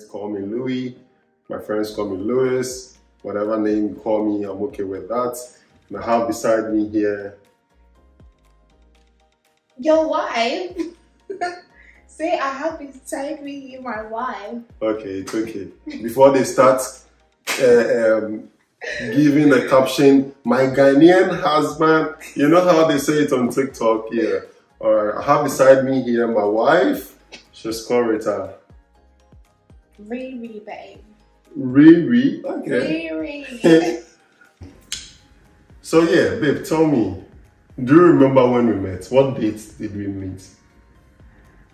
call me Louis. My friends call me Louis. Whatever name you call me, I'm okay with that. And I have beside me here your wife. Say I have beside me my wife. Okay, it's okay. Before they start giving the caption, my Ghanaian husband, you know how they say it on TikTok? Yeah. Alright, I have beside me here my wife. She's called Rita. Riri, babe. Riri? Okay. Riri. So yeah, babe, tell me, do you remember when we met? What date did we meet?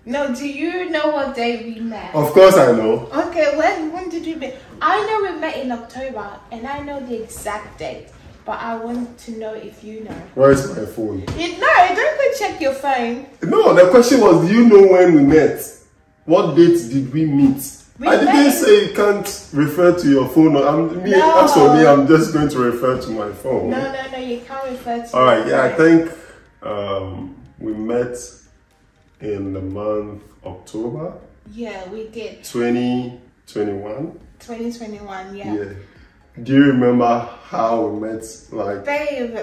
No, do you know what day we met? Of course I know. Okay, when did you meet? I know we met in October, and I know the exact date, but I want to know if you know. Where is my phone? No, don't go check your phone. No, the question was, do you know when we met? What date did we meet? I didn't say you can't refer to your phone. As for me, I'm just going to refer to my phone. No, you can't refer to Alright, yeah, I think we met in the month October. Yeah, we did. 2021. 2021, yeah. Yeah. Do you remember how we met? Like, babe,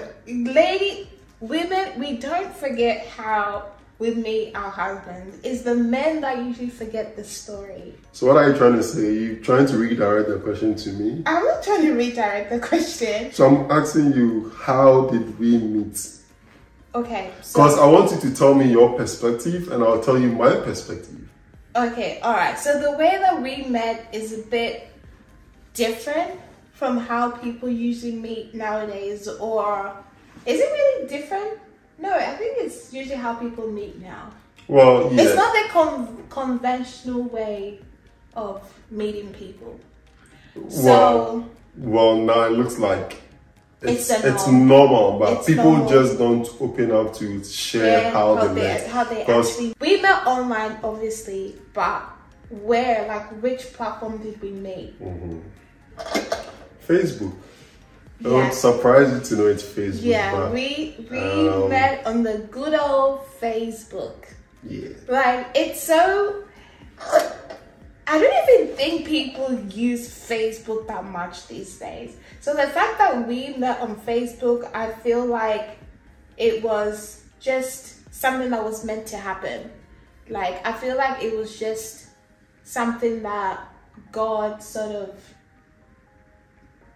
women, we don't forget how we meet our husbands. It's the men that usually forget the story. So what are you trying to say? Are you trying to redirect the question to me? I'm not trying to redirect the question. So I'm asking you, how did we meet? Okay. Because I want you to tell me your perspective and I'll tell you my perspective. Okay, alright. So the way that we met is a bit different from how people usually meet nowadays, or is it really different? No, I think it's usually how people meet now. Well, yeah. It's not the conventional way of meeting people. Well, now it looks like it's normal, but it's people normal. just don't open up to share how they met. How they actually. We met online, obviously, but where, like, which platform did we meet? Facebook. It would surprise you to know it's Facebook. Yeah, but, we met on the good old Facebook. Yeah. Like, it's so... I don't even think people use Facebook that much these days. So the fact that we met on Facebook, I feel like it was just something that was meant to happen. Like, I feel like it was just something that God sort of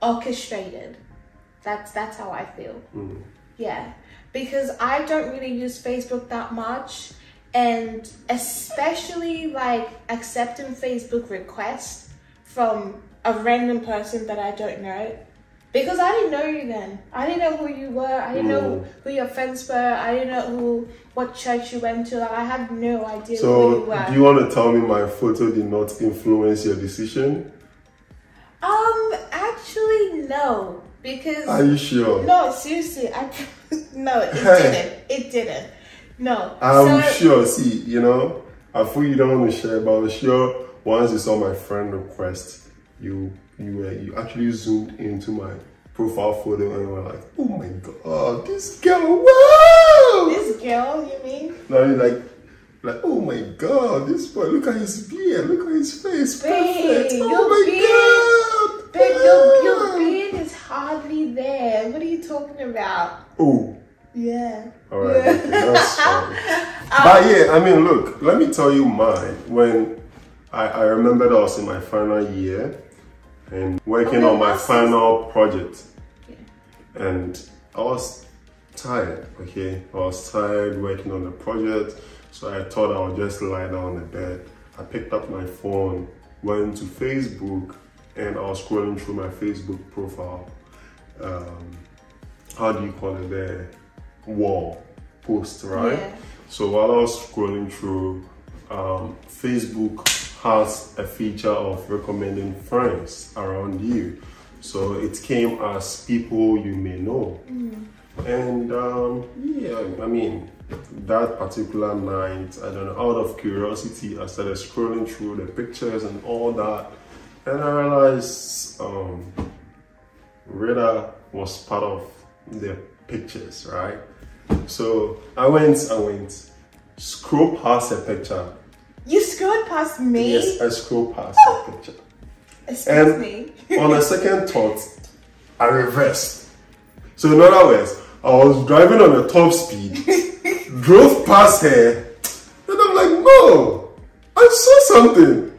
orchestrated. That's how I feel. Yeah, because I don't really use Facebook that much, and especially like accepting Facebook requests from a random person that I don't know, because I didn't know you then. I didn't know who you were. I didn't know who your friends were. I didn't know what church you went to. Like, I had no idea who you were. So do you want to tell me my photo did not influence your decision? Actually, no. Because... Are you sure? No, seriously. No, it didn't. No. I'm sure. See, you know, I feel you don't want to share, but I'm sure once you saw my friend request, you actually zoomed into my profile photo and were like, oh my god, this girl, wow! This girl, you mean? No, you're like, oh my god, this boy, look at his beard, look at his face, perfect. Oh my god! Babe, your beard is hardly there. What are you talking about? Oh. Yeah. Alright, okay, that's fine. But yeah, I mean, look, let me tell you mine. When I remember that I was in my final year and working on my final project. Yeah. And I was tired, okay? I was tired working on the project, so I thought I would just lie down on the bed. I picked up my phone, went to Facebook, and I was scrolling through my Facebook profile. How do you call it there? Wall post, right? Yeah. So while I was scrolling through, Facebook has a feature of recommending friends around you. So it came as people you may know. And yeah, I mean, that particular night, I don't know, out of curiosity, I started scrolling through the pictures and all that. And I realized Rita was part of the pictures, right? So I went, scroll past a picture You scrolled past me? Yes, I scrolled past the picture. Excuse me. On a second thought, I reversed. So in other words, I was driving on a top speed, drove past her, and I'm like, no, I saw something.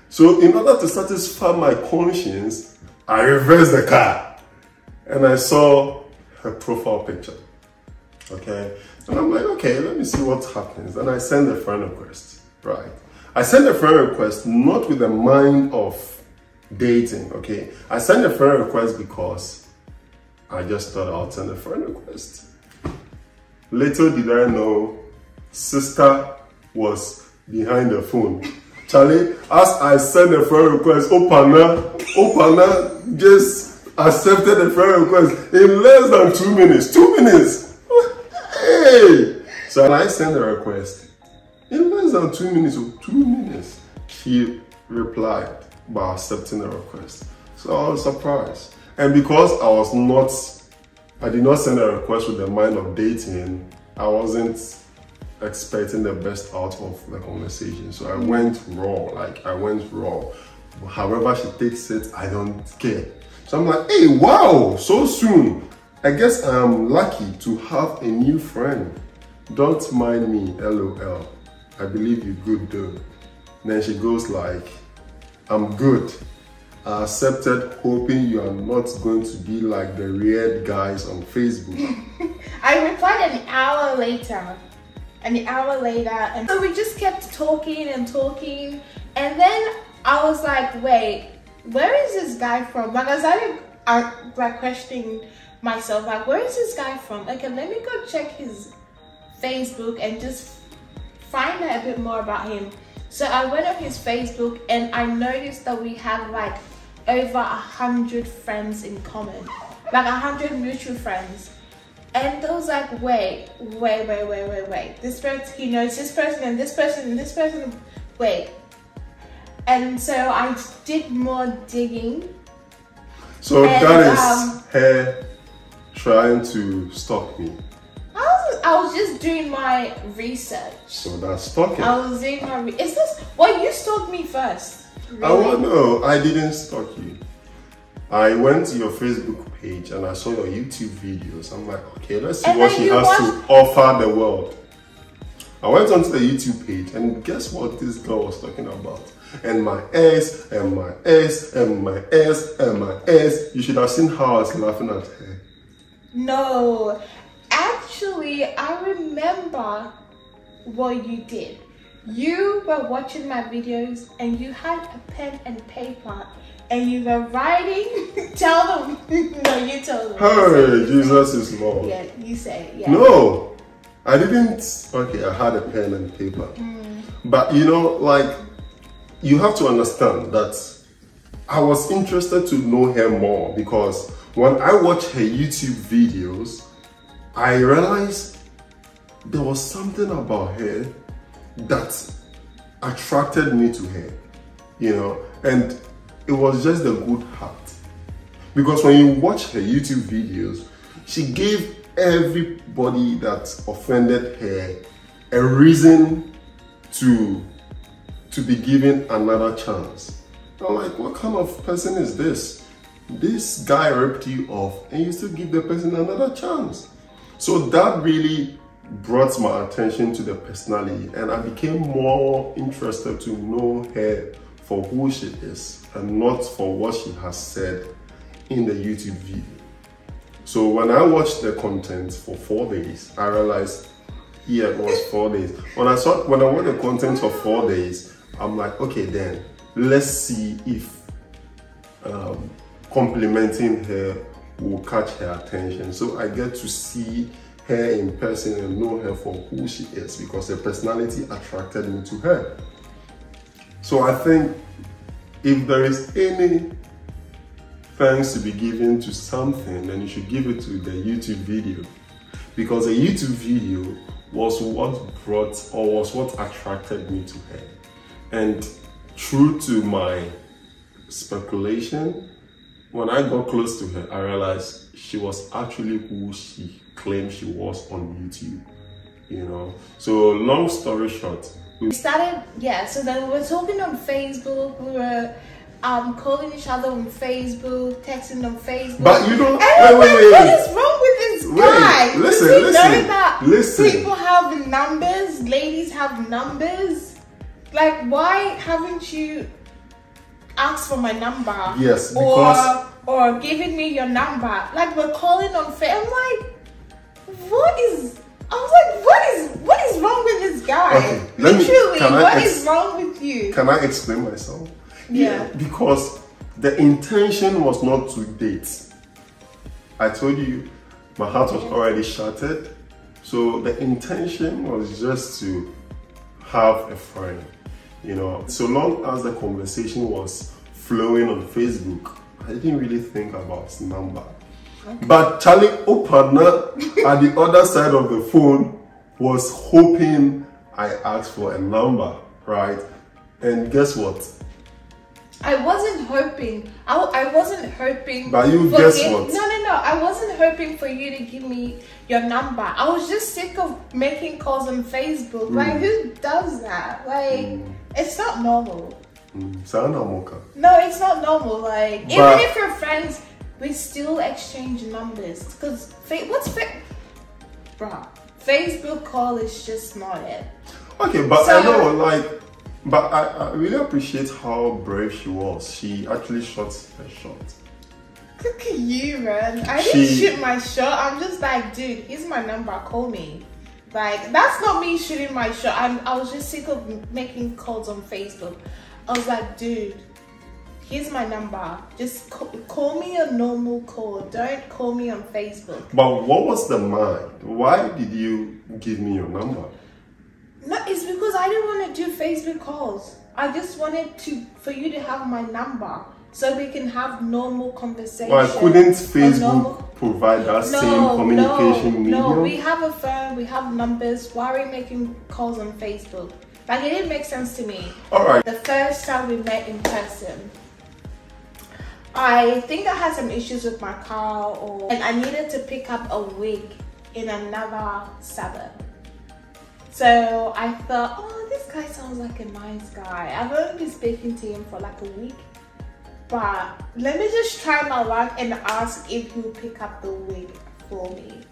So in order to satisfy my conscience, I reversed the car and I saw her profile picture. Okay, and I'm like, okay, let me see what happens. And I send a friend request, right? I send a friend request not with the mind of dating, okay? I sent a friend request because I just thought I'll send a friend request. Little did I know, sister was behind the phone. Charlie, as I sent a friend request, Opana just accepted the friend request in less than 2 minutes. 2 minutes! Hey! So when I sent a request, in less than 2 minutes, she replied by accepting the request. So I was surprised. And because I did not send a request with the mind of dating, I wasn't expecting the best out of the conversation. So I went raw, However she takes it, I don't care. So I'm like, hey, wow, so soon. I guess I'm lucky to have a new friend. Don't mind me, LOL. I believe you're good though. Then she goes like, I'm good. I accepted, hoping you are not going to be like the weird guys on Facebook. I replied an hour later. And so we just kept talking and talking. And then I was like, wait, where is this guy from? Like I started like questioning myself, like, where is this guy from? Okay, let me go check his Facebook and just find out a bit more about him. So I went on his Facebook and I noticed that we have like over 100 friends in common, like 100 mutual friends. And I was like, wait. This person, he knows this person and this person and this person. Wait. And so I did more digging. So that is her trying to stalk me. I was just doing my research. So that's stalking. I was doing my is this, well, you stalked me first. Really? No, I didn't stalk you. I went to your Facebook page and I saw your YouTube videos. I'm like, okay, let's see what she has to offer the world. I went onto the YouTube page and guess what this girl was talking about? And my S, and my S, and my S, and my S. You should have seen how I was laughing at her. No, actually, I remember what you did. You were watching my videos and you had a pen and paper and you were writing. Tell them. No, you tell them. Hey, Jesus is Lord. Yeah, you say it. Yeah. No, I didn't. Okay, I had a pen and paper. But you know, like, you have to understand that I was interested to know her more because when I watched her YouTube videos, I realized there was something about her that attracted me to her, you know, and it was just the good heart. Because when you watch her YouTube videos, she gave everybody that offended her a reason to be given another chance. I'm like, what kind of person is this? This guy ripped you off and you still give the person another chance. So that really brought my attention to the personality and I became more interested to know her for who she is and not for what she has said in the YouTube video. So when I watched the content for 4 days, I realized, yeah, it was 4 days. When I watched the content for 4 days, I'm like, okay, then let's see if complimenting her will catch her attention. So I get to see her in person and know her for who she is because her personality attracted me to her. So I think if there is any thanks to be given to something, then you should give it to the YouTube video, because the YouTube video was what attracted me to her. And true to my speculation, when I got close to her, I realized she was actually who she claimed she was on YouTube, you know. So long story short, We started, yeah, so then we were talking on Facebook, we were calling each other on Facebook, texting on Facebook. But you don't, wait. What is wrong with this guy? Listen, Does he know that listen. People have numbers, ladies have numbers? Like, why haven't you asked for my number? Yes, because... Or giving me your number. Like, we're calling on Facebook. I'm like, what is wrong with this guy? Okay, literally, what is wrong with you? Can I explain myself? Yeah. Because the intention was not to date. I told you my heart was already shattered. So the intention was just to have a friend, you know. So long as the conversation was flowing on Facebook, I didn't really think about number. Okay. But Charlie Opadna at the other side of the phone was hoping I asked for a number, right? And guess what? I wasn't hoping. I wasn't hoping. But you guess what? No. I wasn't hoping for you to give me your number. I was just sick of making calls on Facebook. Like, who does that? Like, it's not normal. No, it's not normal. Like, even if we're friends, we still exchange numbers. Because Facebook call is just not it. Okay, but so, I know, like, but I really appreciate how brave she was. She actually shot her shot. Look at you, man. I didn't shoot my shot. I'm just like, dude, here's my number. Call me. Like, that's not me shooting my shot. I was just sick of making calls on Facebook. I was like, dude, here's my number. Just call me a normal call. Don't call me on Facebook. But what was the mind? Why did you give me your number? No, it's because I didn't want to do Facebook calls. I just wanted for you to have my number so we can have normal conversation. Why couldn't Facebook provide that same communication medium? No, we have a phone, we have numbers. Why are we making calls on Facebook? Like, it didn't make sense to me. Alright. The first time we met in person, I think I had some issues with my car, and I needed to pick up a wig in another suburb. So I thought, oh, this guy sounds like a nice guy. I've only been speaking to him for like a week, but let me just try my luck and ask if he'll pick up the wig for me.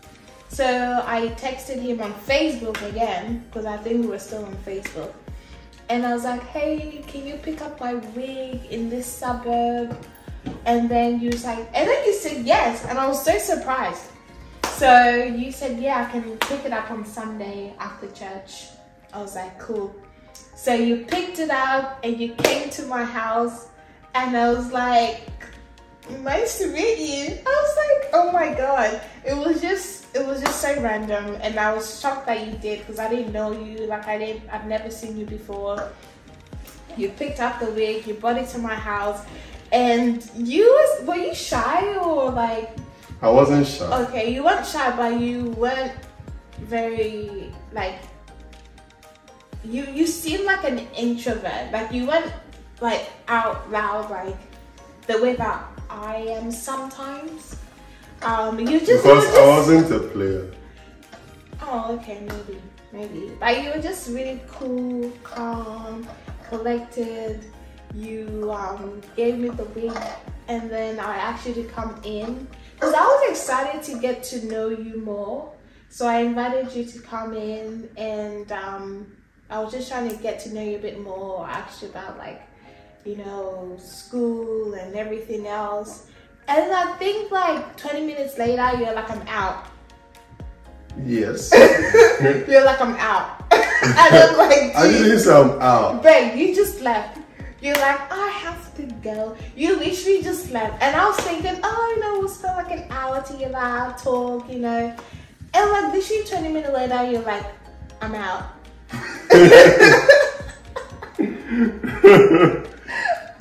So I texted him on Facebook again, because I think we were still on Facebook. And I was like, hey, can you pick up my wig in this suburb? And then you was like, and then you said yes. And I was so surprised. So you said, yeah, I can pick it up on Sunday after church. I was like, cool. So you picked it up and you came to my house, and I was like, nice to meet you. I was like, oh my God. It was just so random, and I was shocked that you did, because I didn't know you. Like, I've never seen you before. You picked up the wig, you brought it to my house, and were you shy or like? I wasn't shy. Okay, you weren't shy, but you weren't very, like, you seemed like an introvert. Like, you weren't like out loud like the way that I am sometimes. Because I wasn't a player. Oh, okay, maybe. But you were just really cool, calm, collected. You gave me the wig, and then I asked you to come in, because I was excited to get to know you more. So I invited you to come in, and I was just trying to get to know you a bit more. I asked you about, like, you know, school and everything else. And I think like 20 minutes later, you're like, I'm out. Yes. You're like, I'm out. And I'm like, dude, I didn't say I'm out. Babe, you just left. You're like, I have to go. You literally just left. And I was thinking, oh, you know, we'll spend like an hour together, talk, you know. And like literally 20 minutes later, you're like, I'm out.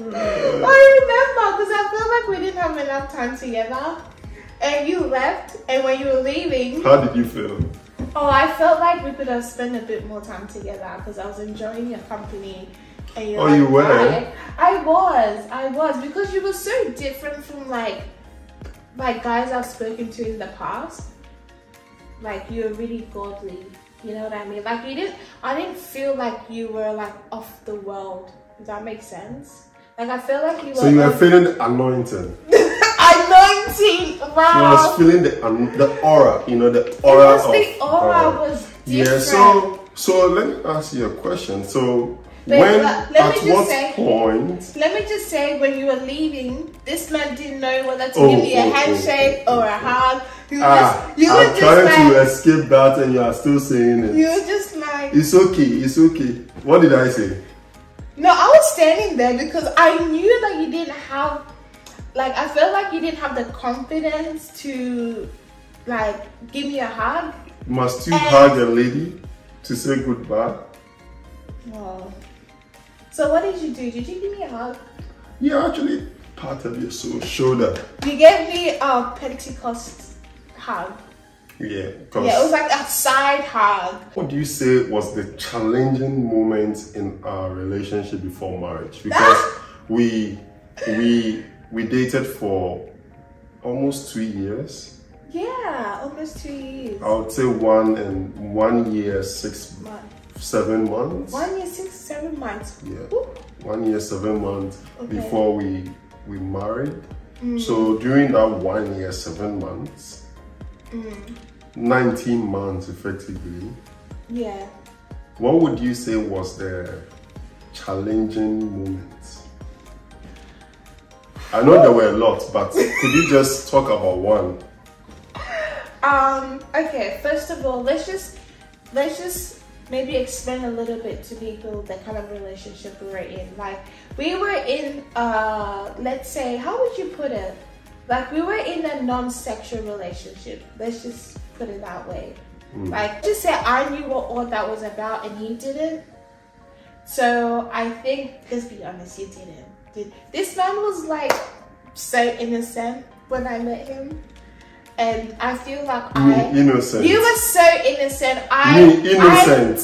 I remember, because I felt like we didn't have enough time together, and you left, and when you were leaving, how did you feel? Oh, I felt like we could have spent a bit more time together, because I was enjoying your company. And you're like, you were? I was, because you were so different from like guys I've spoken to in the past. Like, you're really godly, You know what I mean? Like I didn't feel like you were like off the world. Does that make sense? Like I feel like you were. So you were feeling the anointing. Anointing, wow. You was feeling the aura, you know, the aura of. The aura was different. Yeah. So let me ask you a question. So But let me just say, when you were leaving, this man didn't know whether to give me a handshake or a hug. I'm trying to escape that, and you are still saying it. You were just like, it's okay, it's okay. What did I say? No, I was standing there because I knew that you didn't have, like, I felt like you didn't have the confidence to, like, give me a hug. Must you hug a lady to say goodbye? Oh. So what did you do? Did you give me a hug? Yeah, actually patted your shoulder. You gave me a Pentecost hug. Yeah. Yeah, it was like a side hug. What do you say was the challenging moment in our relationship before marriage? Because we dated for almost 2 years. Yeah, almost 2 years. I would say 1 year, 7 months. 1 year, 6, 7 months. Yeah. Ooh. 1 year, 7 months before we married. So during that 1 year, 7 months, 19 months effectively. Yeah. What would you say was the challenging moment? I know there were a lot, but could you just talk about one? Okay, first of all, let's just maybe explain a little bit to people the kind of relationship we were in. Like, we were in, let's say, how would you put it? Like, we were in a non-sexual relationship. Let's just put it that way. Like, just say I knew what all that was about and he didn't. So I think, let's be honest, you didn't. This man was like so innocent when I met him. And I feel like innocent. You were so innocent. Innocent.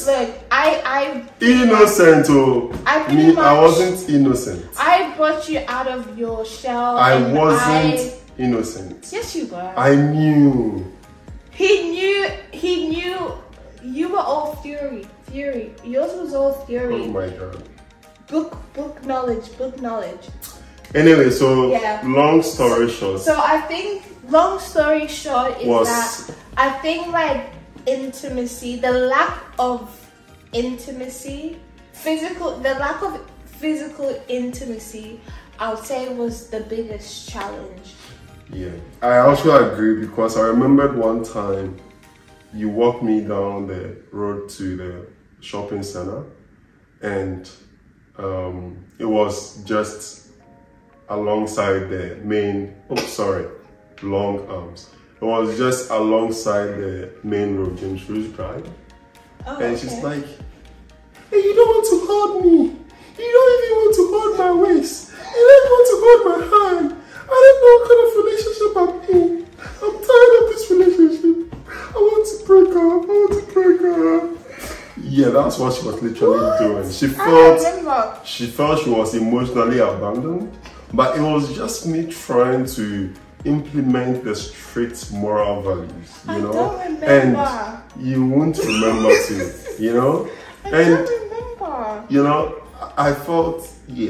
Innocent. Oh, I wasn't innocent. I brought you out of your shell. I wasn't innocent. Yes, you were. I knew. He knew. You were all fury. Yours was all fury. Oh my God. Book knowledge. Anyway, so long story short. So I think long story short is that I think like intimacy, the lack of intimacy, the lack of physical intimacy, I would say was the biggest challenge. Yeah, I also agree, because I remembered one time you walked me down the road to the shopping center, and it was just alongside the main, long arms. It was just alongside the main road, James Rose Drive. And she's like, hey, you don't want to hold me. You don't even want to hold my waist. You don't even want to hold my hand. I don't know what kind of relationship I'm in. I'm tired of this relationship. I want to break up. Yeah, that's what she was literally doing. She felt she was emotionally abandoned, but it was just me trying to implement the strict moral values, you know. Don't remember. And you won't remember too, you know. I don't remember. You know, I felt,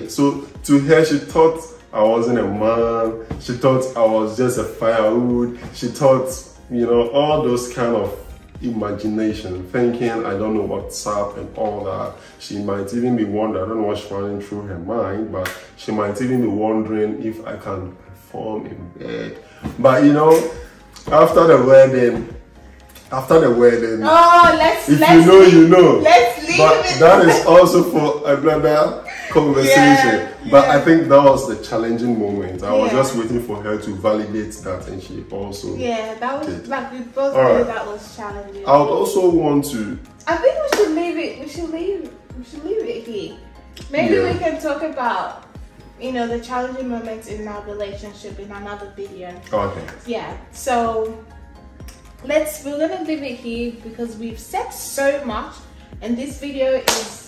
so to her, she thought I wasn't a man. She thought I was just a firewood. She thought, you know, all those kind of imagination, thinking I don't know what's up and all that. She might even be wondering, I don't know what's running through her mind, but she might even be wondering if I can perform in bed. But you know, after the wedding, let's leave but it. That is also for another conversation. But I think that was the challenging moment. I was just waiting for her to validate that, and she also that was like we both knew that was challenging. I would also want to, I think we should leave it. We should leave it here. Maybe we can talk about, you know, the challenging moments in our relationship in another video. Okay. Yeah. So we're gonna leave it here because we've said so much, and this video is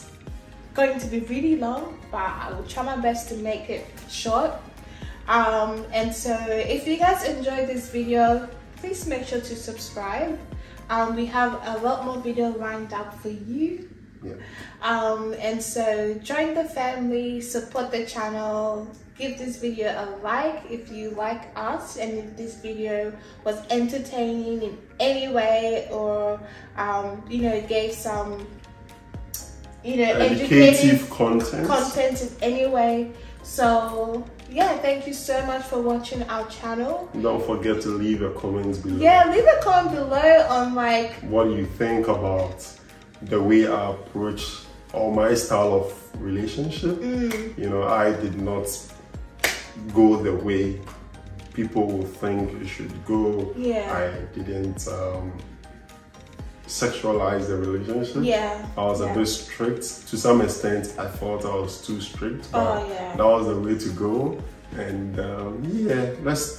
going to be really long, but I will try my best to make it short. And so if you guys enjoyed this video, please make sure to subscribe. We have a lot more videos lined up for you. Yeah. And so join the family, support the channel, give this video a like if you like us, and if this video was entertaining in any way, or you know, gave some, you know, educative content in any way. So yeah, thank you so much for watching our channel. Don't forget to leave your comments below. Yeah, leave a comment below on like what you think about the way I approach or my style of relationship. You know, I did not go the way people will think it should go. Yeah. I didn't sexualize the relationship. Yeah. I was a bit strict. To some extent, I thought I was too strict, but that was the way to go. And yeah, let's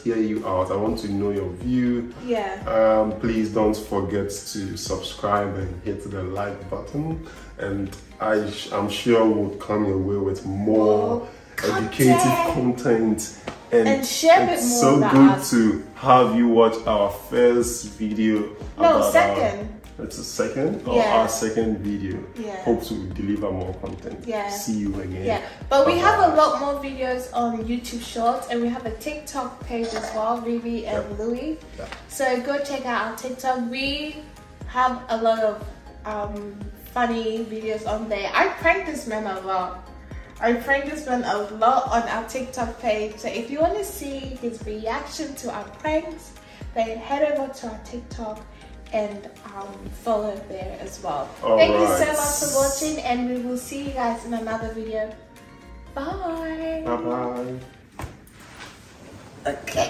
hear you out. I want to know your view. Yeah. Please don't forget to subscribe and hit the like button. And I'm sure we'll come your way with more educative content. And share it more. It's so good to have you watch our first video. No, second. It's a second or our second video. Yeah. Hope to deliver more content. Yeah. See you again. Yeah. But we have a lot more videos on YouTube Shorts, and we have a TikTok page as well, Vivi and Louis. Yeah. So go check out our TikTok. We have a lot of funny videos on there. I prank this man a lot. I prank this man a lot on our TikTok page. So if you want to see his reaction to our pranks, then head over to our TikTok and follow there as well. Thank you so much for watching, and we will see you guys in another video. Bye. Bye bye. Okay.